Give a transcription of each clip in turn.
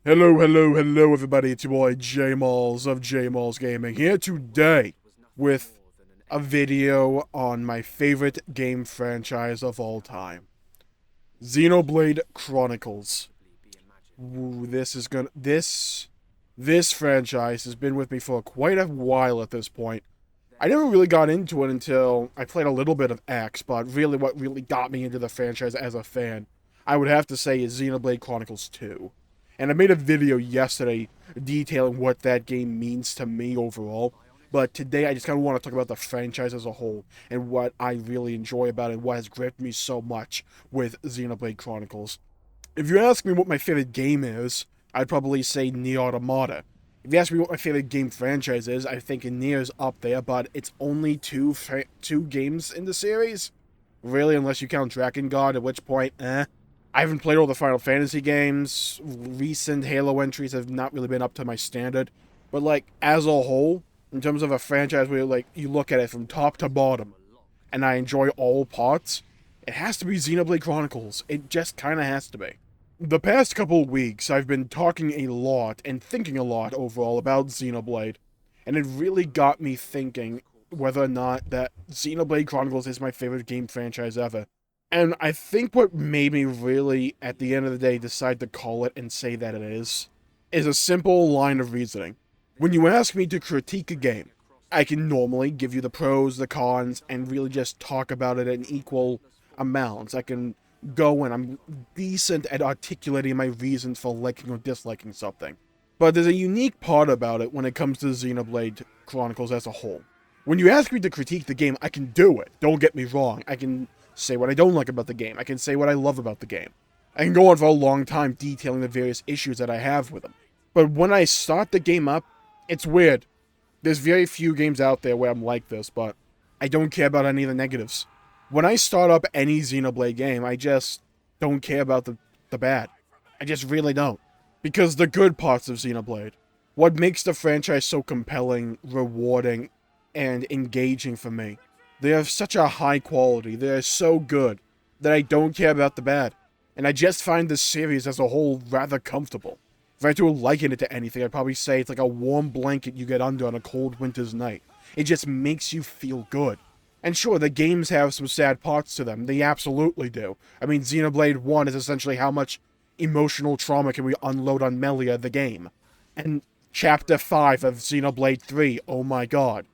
Hello, everybody. It's your boy Jmulls of Jmulls Gaming here today with a video on my favorite game franchise of all time, Xenoblade Chronicles. Ooh, this franchise has been with me for quite a while at this point. I never really got into it until I played a little bit of X, but really what really got me into the franchise as a fan, I would have to say, is Xenoblade Chronicles 2. And I made a video yesterday detailing what that game means to me overall. But today I just kind of want to talk about the franchise as a whole and what I really enjoy about it and what has gripped me so much with Xenoblade Chronicles. If you ask me what my favorite game is, I'd probably say Nier Automata. If you ask me what my favorite game franchise is, I think Nier's up there, but it's only two games in the series. Really, unless you count Dragon God, at which point, I haven't played all the Final Fantasy games. Recent Halo entries have not really been up to my standard. But, like, as a whole, in terms of a franchise where, like, you look at it from top to bottom, and I enjoy all parts, it has to be Xenoblade Chronicles. It just kind of has to be. The past couple weeks, I've been talking a lot and thinking a lot overall about Xenoblade. And it really got me thinking whether or not that Xenoblade Chronicles is my favorite game franchise ever. And I think what made me really, at the end of the day, decide to call it and say that it is a simple line of reasoning. When you ask me to critique a game, I can normally give you the pros, the cons, and really just talk about it in equal amounts. I can go and I'm decent at articulating my reasons for liking or disliking something. But there's a unique part about it when it comes to Xenoblade Chronicles as a whole. When you ask me to critique the game, I can do it. Don't get me wrong. I can say what I don't like about the game. I can say what I love about the game. I can go on for a long time detailing the various issues that I have with them. But when I start the game up, it's weird. There's very few games out there where I'm like this, but I don't care about any of the negatives. When I start up any Xenoblade game, I just don't care about the bad. I just really don't. Because the good parts of Xenoblade, what makes the franchise so compelling, rewarding, and engaging for me, they have such a high quality, they are so good, that I don't care about the bad. And I just find this series as a whole rather comfortable. If I had to liken it to anything, I'd probably say it's like a warm blanket you get under on a cold winter's night. It just makes you feel good. And sure, the games have some sad parts to them, they absolutely do. I mean, Xenoblade 1 is essentially how much emotional trauma can we unload on Melia, the game. And Chapter 5 of Xenoblade 3, oh my god.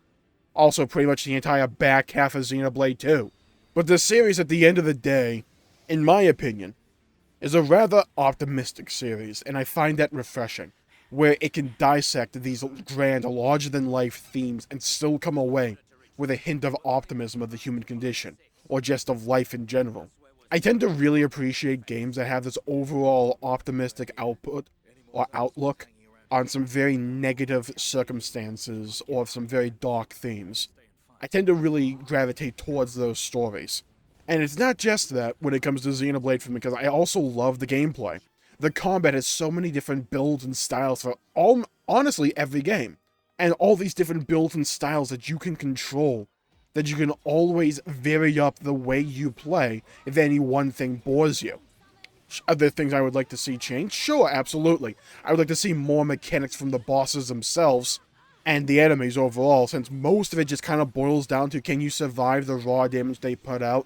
Also pretty much the entire back half of Xenoblade 2. But the series at the end of the day, in my opinion, is a rather optimistic series, and I find that refreshing, where it can dissect these grand, larger-than-life themes and still come away with a hint of optimism of the human condition, or just of life in general. I tend to really appreciate games that have this overall optimistic output, or outlook, on some very negative circumstances or some very dark themes. I tend to really gravitate towards those stories. And it's not just that when it comes to Xenoblade for me, because I also love the gameplay. The combat has so many different builds and styles for honestly every game. And all these different builds and styles that you can control, that you can always vary up the way you play if any one thing bores you. Are there things I would like to see change? Sure, absolutely. I would like to see more mechanics from the bosses themselves and the enemies overall, since most of it just kind of boils down to can you survive the raw damage they put out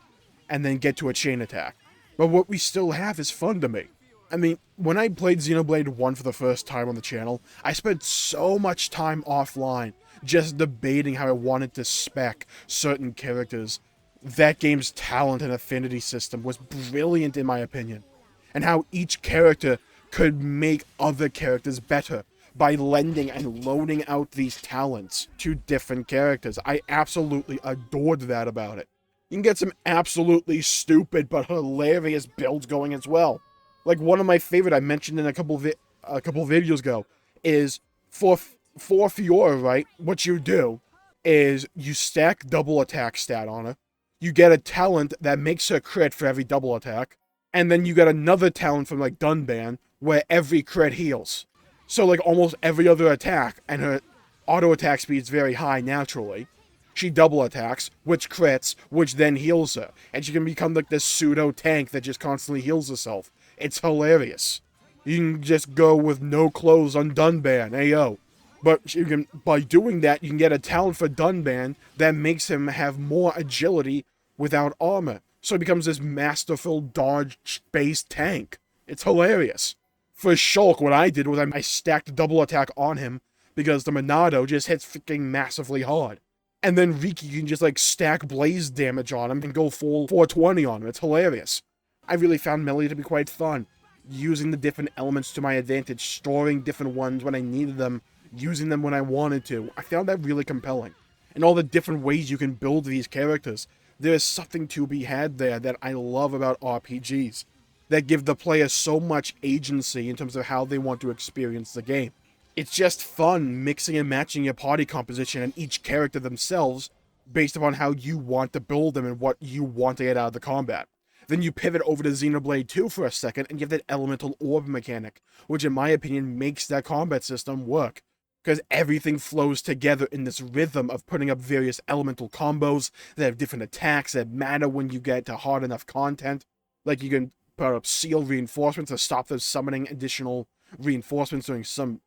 and then get to a chain attack. But what we still have is fun to me. I mean, when I played Xenoblade 1 for the first time on the channel, I spent so much time offline just debating how I wanted to spec certain characters. That game's talent and affinity system was brilliant in my opinion. And how each character could make other characters better by lending and loaning out these talents to different characters. I absolutely adored that about it. You can get some absolutely stupid but hilarious builds going as well. Like one of my favorite I mentioned in a couple videos ago is for Fiora, right? What you do is you stack double attack stat on her. You get a talent that makes her crit for every double attack. And then you get another talent from, like, Dunban, where every crit heals. So, like, almost every other attack, and her auto attack speed is very high naturally. She double attacks, which crits, which then heals her. And she can become, like, this pseudo-tank that just constantly heals herself. It's hilarious. You can just go with no clothes on Dunban, ayo. But you can, by doing that, you can get a talent for Dunban that makes him have more agility without armor. So he becomes this masterful dodge-based tank. It's hilarious. For Shulk, what I did was I stacked double attack on him because the Monado just hits freaking massively hard. And then Riki, you can just like stack blaze damage on him and go full 420 on him. It's hilarious. I really found Melee to be quite fun. Using the different elements to my advantage, storing different ones when I needed them, using them when I wanted to. I found that really compelling. And all the different ways you can build these characters. There is something to be had there that I love about RPGs. That give the player so much agency in terms of how they want to experience the game. It's just fun mixing and matching your party composition and each character themselves based upon how you want to build them and what you want to get out of the combat. Then you pivot over to Xenoblade 2 for a second and give that elemental orb mechanic, which in my opinion makes that combat system work. Because everything flows together in this rhythm of putting up various elemental combos that have different attacks that matter when you get to hard enough content. Like you can put up seal reinforcements to stop them summoning additional reinforcements during some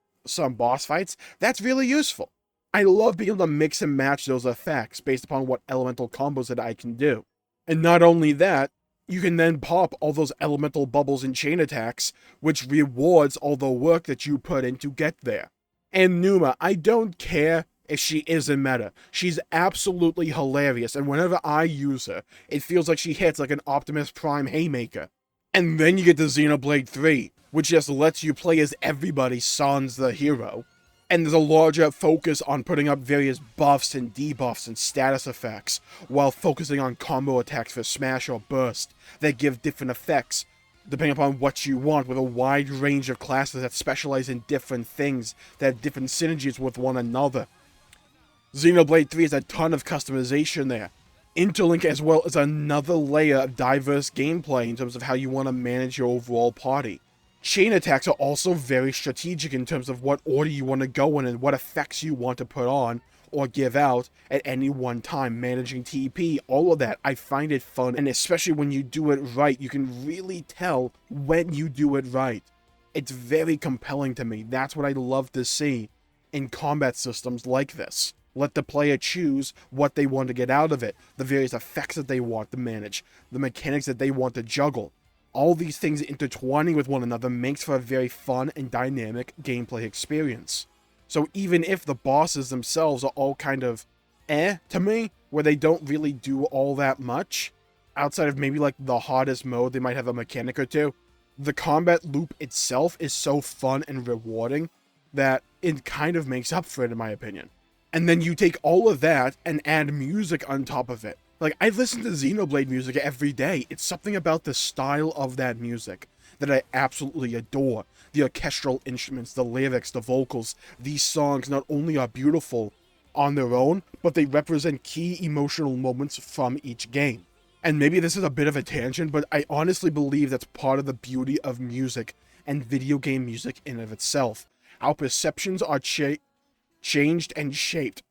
boss fights. That's really useful. I love being able to mix and match those effects based upon what elemental combos that I can do. And not only that, you can then pop all those elemental bubbles and chain attacks, which rewards all the work that you put in to get there. And Numa, I don't care if she is in meta. She's absolutely hilarious, and whenever I use her, it feels like she hits like an Optimus Prime haymaker. And then you get to Xenoblade 3, which just lets you play as everybody sans the hero. And there's a larger focus on putting up various buffs and debuffs and status effects, while focusing on combo attacks for smash or burst that give different effects, depending upon what you want, with a wide range of classes that specialize in different things, that have different synergies with one another. Xenoblade 3 has a ton of customization there. Interlink as well as another layer of diverse gameplay in terms of how you want to manage your overall party. Chain attacks are also very strategic in terms of what order you want to go in and what effects you want to put on or give out at any one time. Managing TP, all of that, I find it fun, and especially when you do it right, you can really tell when you do it right. It's very compelling to me. That's what I love to see in combat systems like this. Let the player choose what they want to get out of it, the various effects that they want to manage, the mechanics that they want to juggle. All these things intertwining with one another makes for a very fun and dynamic gameplay experience. So even if the bosses themselves are all kind of to me, where they don't really do all that much, outside of maybe like the hardest mode, they might have a mechanic or two, the combat loop itself is so fun and rewarding that it kind of makes up for it in my opinion. And then you take all of that and add music on top of it. Like, I listen to Xenoblade music every day. It's something about the style of that music that I absolutely adore. The orchestral instruments, the lyrics, the vocals. These songs not only are beautiful on their own, but they represent key emotional moments from each game. And maybe this is a bit of a tangent, but I honestly believe that's part of the beauty of music and video game music in and of itself. Our perceptions are changed and shaped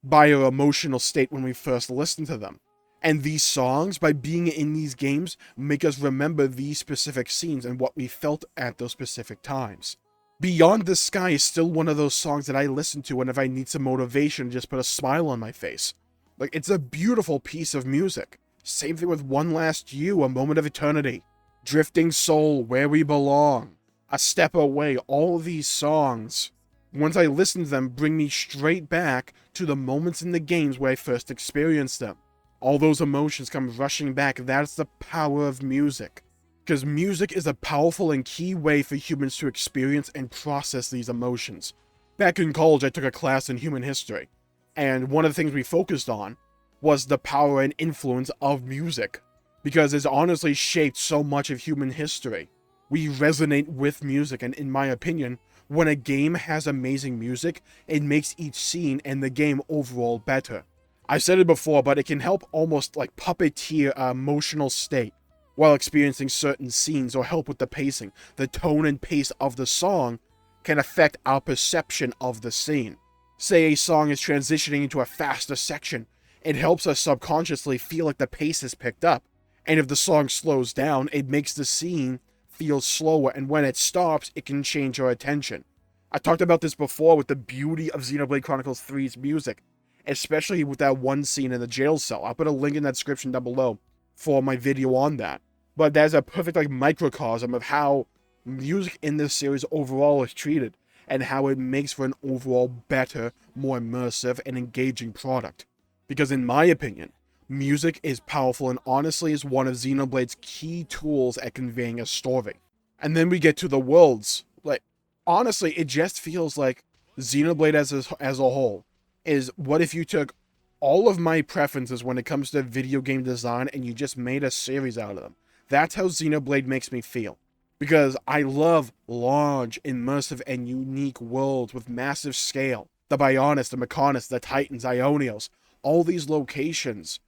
by our emotional state when we first listen to them. And these songs, by being in these games, make us remember these specific scenes and what we felt at those specific times. Beyond the Sky is still one of those songs that I listen to whenever I need some motivation to just put a smile on my face. Like, it's a beautiful piece of music. Same thing with One Last You, A Moment of Eternity, Drifting Soul, Where We Belong, A Step Away. All of these songs, once I listen to them, bring me straight back to the moments in the games where I first experienced them. All those emotions come rushing back. That's the power of music. Because music is a powerful and key way for humans to experience and process these emotions. Back in college, I took a class in human history, and one of the things we focused on was the power and influence of music, because it's honestly shaped so much of human history. We resonate with music, and in my opinion, when a game has amazing music, it makes each scene and the game overall better. I've said it before, but it can help almost like puppeteer an emotional state while experiencing certain scenes, or help with the pacing. The tone and pace of the song can affect our perception of the scene. Say a song is transitioning into a faster section, it helps us subconsciously feel like the pace is picked up. And if the song slows down, it makes the scene feels slower, and when it stops, it can change your attention. I talked about this before with the beauty of Xenoblade Chronicles 3's music, especially with that one scene in the jail cell. I'll put a link in the description down below for my video on that. But that's a perfect like microcosm of how music in this series overall is treated, and how it makes for an overall better, more immersive, and engaging product. Because in my opinion, music is powerful and honestly is one of Xenoblade's key tools at conveying a story. And then we get to the worlds. Like, honestly, it just feels like Xenoblade as a whole is what if you took all of my preferences when it comes to video game design and you just made a series out of them. That's how Xenoblade makes me feel. Because I love large, immersive, and unique worlds with massive scale. The Bionis, the Mechonis, the Titans, Ionios, all these locations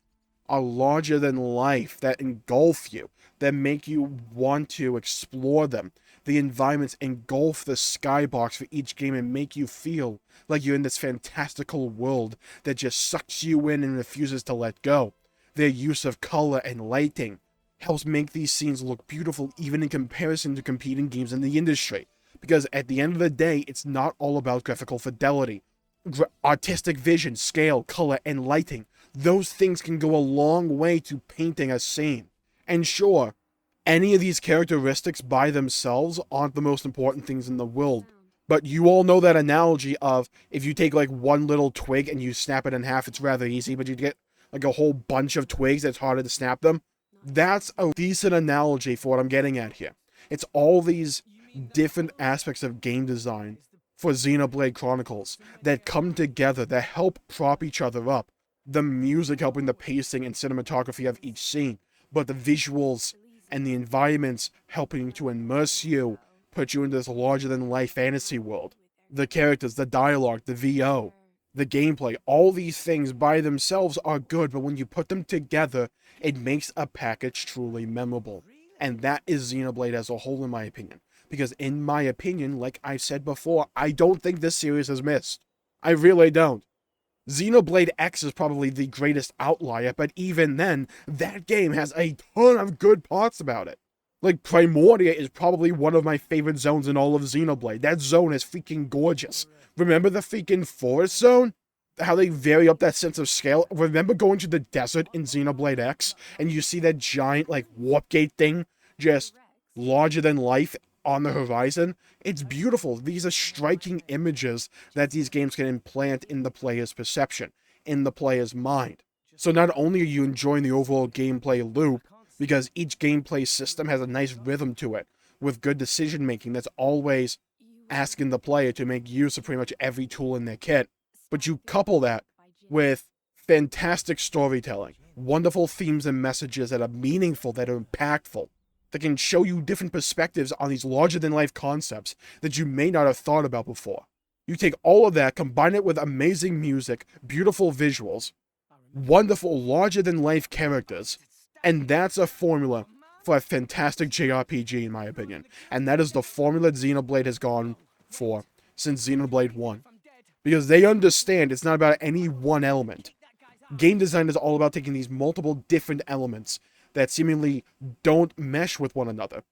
are larger than life, that engulf you, that make you want to explore them. The environments engulf the skybox for each game and make you feel like you're in this fantastical world that just sucks you in and refuses to let go. Their use of color and lighting helps make these scenes look beautiful even in comparison to competing games in the industry. Because at the end of the day, it's not all about graphical fidelity. Artistic vision, scale, color, and lighting, those things can go a long way to painting a scene. And sure, any of these characteristics by themselves aren't the most important things in the world. But you all know that analogy of if you take like one little twig and you snap it in half, it's rather easy, but you get like a whole bunch of twigs that's harder to snap them. That's a decent analogy for what I'm getting at here. It's all these different aspects of game design for Xenoblade Chronicles that come together, that help prop each other up. The music helping the pacing and cinematography of each scene, but the visuals and the environments helping to immerse you, put you into this larger-than-life fantasy world. The characters, the dialogue, the VO, the gameplay, all these things by themselves are good, but when you put them together, it makes a package truly memorable. And that is Xenoblade as a whole, in my opinion. Because in my opinion, like I said before, I don't think this series has missed. I really don't. Xenoblade X is probably the greatest outlier, but even then, that game has a ton of good parts about it. Like, Primordia is probably one of my favorite zones in all of Xenoblade. That zone is freaking gorgeous. Remember the freaking forest zone? How they vary up that sense of scale? Remember going to the desert in Xenoblade X, and you see that giant, like, warp gate thing just larger than life on the horizon? It's beautiful. These are striking images that these games can implant in the player's perception, in the player's mind. So not only are you enjoying the overall gameplay loop, because each gameplay system has a nice rhythm to it, with good decision making that's always asking the player to make use of pretty much every tool in their kit, but you couple that with fantastic storytelling, wonderful themes and messages that are meaningful, that are impactful, that can show you different perspectives on these larger-than-life concepts that you may not have thought about before. You take all of that, combine it with amazing music, beautiful visuals, wonderful larger-than-life characters, and that's a formula for a fantastic JRPG, in my opinion. And that is the formula Xenoblade has gone for since Xenoblade 1. Because they understand it's not about any one element. Game design is all about taking these multiple different elements that seemingly don't mesh with one another,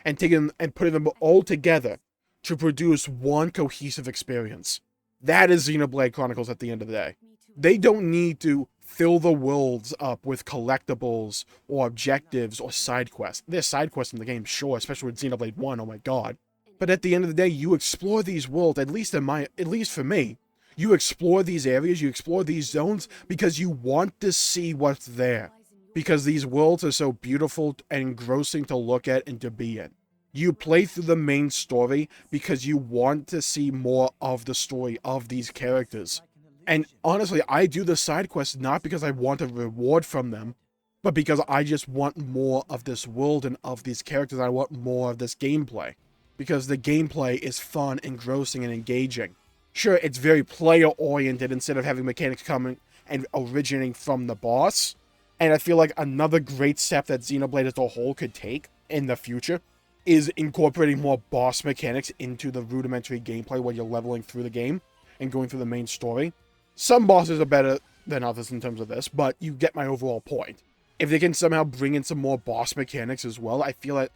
and taking them and putting them all together to produce one cohesive experience. That is Xenoblade Chronicles at the end of the day. They don't need to fill the worlds up with collectibles or objectives or side quests. There's side quests in the game, sure, especially with Xenoblade 1, oh my god. But at the end of the day, you explore these worlds, at least for me, you explore these areas, you explore these zones because you want to see what's there. Because these worlds are so beautiful and engrossing to look at and to be in. You play through the main story because you want to see more of the story of these characters. And honestly, I do the side quests not because I want a reward from them, but because I just want more of this world and of these characters. I want more of this gameplay. Because the gameplay is fun, engrossing, and engaging. Sure, it's very player-oriented instead of having mechanics coming and originating from the boss. And I feel like another great step that Xenoblade as a whole could take in the future is incorporating more boss mechanics into the rudimentary gameplay when you're leveling through the game and going through the main story. Some bosses are better than others in terms of this, but you get my overall point. If they can somehow bring in some more boss mechanics as well, I feel that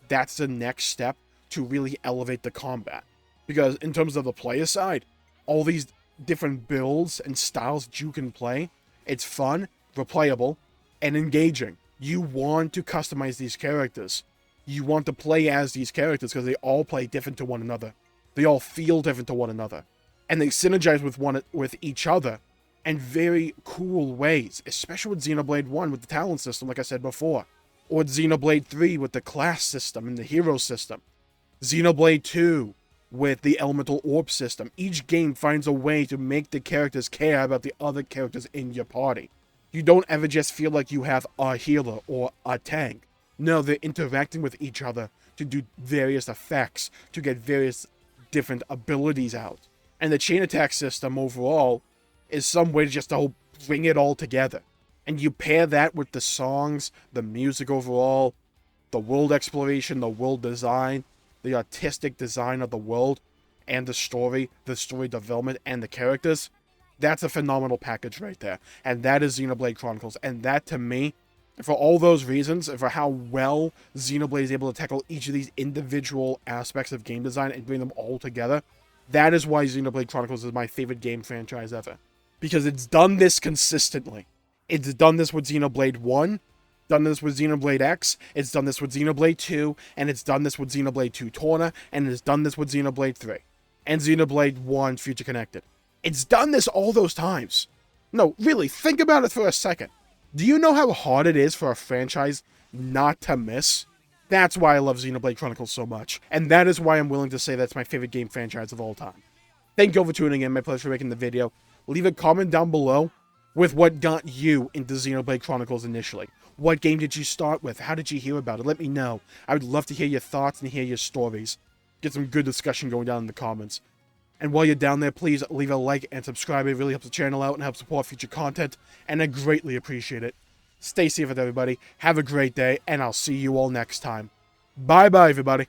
that's the next step to really elevate the combat. Because in terms of the player side, all these different builds and styles that you can play, it's fun, replayable, and engaging. You want to customize these characters. You want to play as these characters because they all play different to one another. They all feel different to one another. And they synergize with each other in very cool ways, especially with Xenoblade 1 with the talent system, like I said before. Or with Xenoblade 3 with the class system and the hero system. Xenoblade 2 with the elemental orb system. Each game finds a way to make the characters care about the other characters in your party. You don't ever just feel like you have a healer or a tank. No, they're interacting with each other to do various effects, to get various different abilities out. And the chain attack system overall is some way just to bring it all together. And you pair that with the songs, the music overall, the world exploration, the world design, the artistic design of the world, and the story development, and the characters. That's a phenomenal package right there. And that is Xenoblade Chronicles. And that, to me, for all those reasons, and for how well Xenoblade is able to tackle each of these individual aspects of game design and bring them all together, that is why Xenoblade Chronicles is my favorite game franchise ever. Because it's done this consistently. It's done this with Xenoblade 1, done this with Xenoblade X, it's done this with Xenoblade 2, and it's done this with Xenoblade 2 Torna, and it's done this with Xenoblade 3. And Xenoblade 1 Future Connected. It's done this all those times. No, really, think about it for a second. Do you know how hard it is for a franchise not to miss? That's why I love Xenoblade Chronicles so much. And that is why I'm willing to say that's my favorite game franchise of all time. Thank you all for tuning in. My pleasure for making the video. Leave a comment down below with what got you into Xenoblade Chronicles initially. What game did you start with? How did you hear about it? Let me know. I would love to hear your thoughts and hear your stories. Get some good discussion going down in the comments. And while you're down there, please leave a like and subscribe. It really helps the channel out and helps support future content, and I greatly appreciate it. Stay safe with everybody. Have a great day, and I'll see you all next time. Bye-bye, everybody.